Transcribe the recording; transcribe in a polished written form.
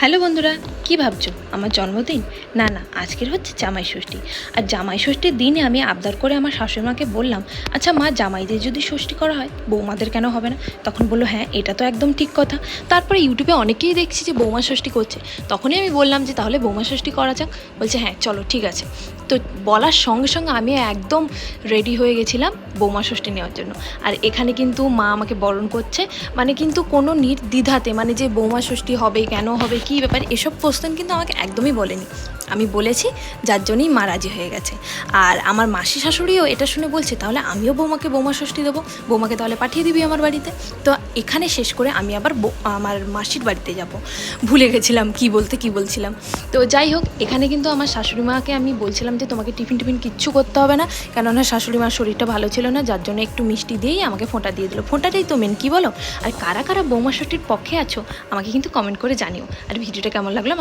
Hello বন্ধুরা, কি ভাবছো আমার জন্মদিন? না না, আজকের হচ্ছে জামাই ষষ্ঠী। আর জামাই ষষ্ঠীর দিনে আমি আবদার করে আমার শাশুড়িমাকে বললাম, আচ্ছা মা, জামাইদের যদি ষষ্ঠী করা হয় বৌমাদের কেন হবে না? তখন বললো হ্যাঁ, এটা তো একদম ঠিক কথা। তারপরে ইউটিউবে অনেকেই দেখছি যে বৌমা ষষ্ঠী করছে। তখনই আমি বললাম যে তাহলে বৌমা ষষ্ঠী করা যাক। বলছে হ্যাঁ চলো ঠিক আছে। তো বলার সঙ্গে সঙ্গে আমি একদম রেডি হয়ে গেছিলাম বৌমা ষষ্ঠী নেওয়ার জন্য। আর এখানে কিন্তু মা আমাকে বরণ করছে, মানে কিন্তু কোনো নির্দ্বিধাতে, মানে যে বৌমা ষষ্ঠী হবে কেন হবে কী ব্যাপার এসব কোশ্চেন কিন্তু আমাকে একদমই বলেনি। আমি বলেছি যার জন্যই মা রাজি হয়ে গেছে। আর আমার মাসি শাশুড়িও এটা শুনে বলছে তাহলে আমিও বৌমাকে বৌমা ষষ্ঠী দেবো, বৌমাকে তাহলে পাঠিয়ে দিবি আমার বাড়িতে। তো এখানে শেষ করে আমি আবার আমার মাসির বাড়িতে যাব। ভুলে গেছিলাম কি বলছিলাম। তো যাই হোক, এখানে কিন্তু আমার শাশুড়ি মাকে আমি বলছিলাম যে তোমাকে টিফিন কিচ্ছু করতে হবে না, কেননা শাশুড়ি মার শরীরটা ভালো ছিল না, যার জন্য একটু মিষ্টি দিয়েই আমাকে ফোঁটা দিয়ে দিল। ফোঁটাটাই তো মেন, কী বলো? আর কারা কারা বৌমা ষষ্ঠীর পক্ষে আছো আমাকে কিন্তু কমেন্ট করে জানিও। আর ভিডিওটা কেমন লাগলো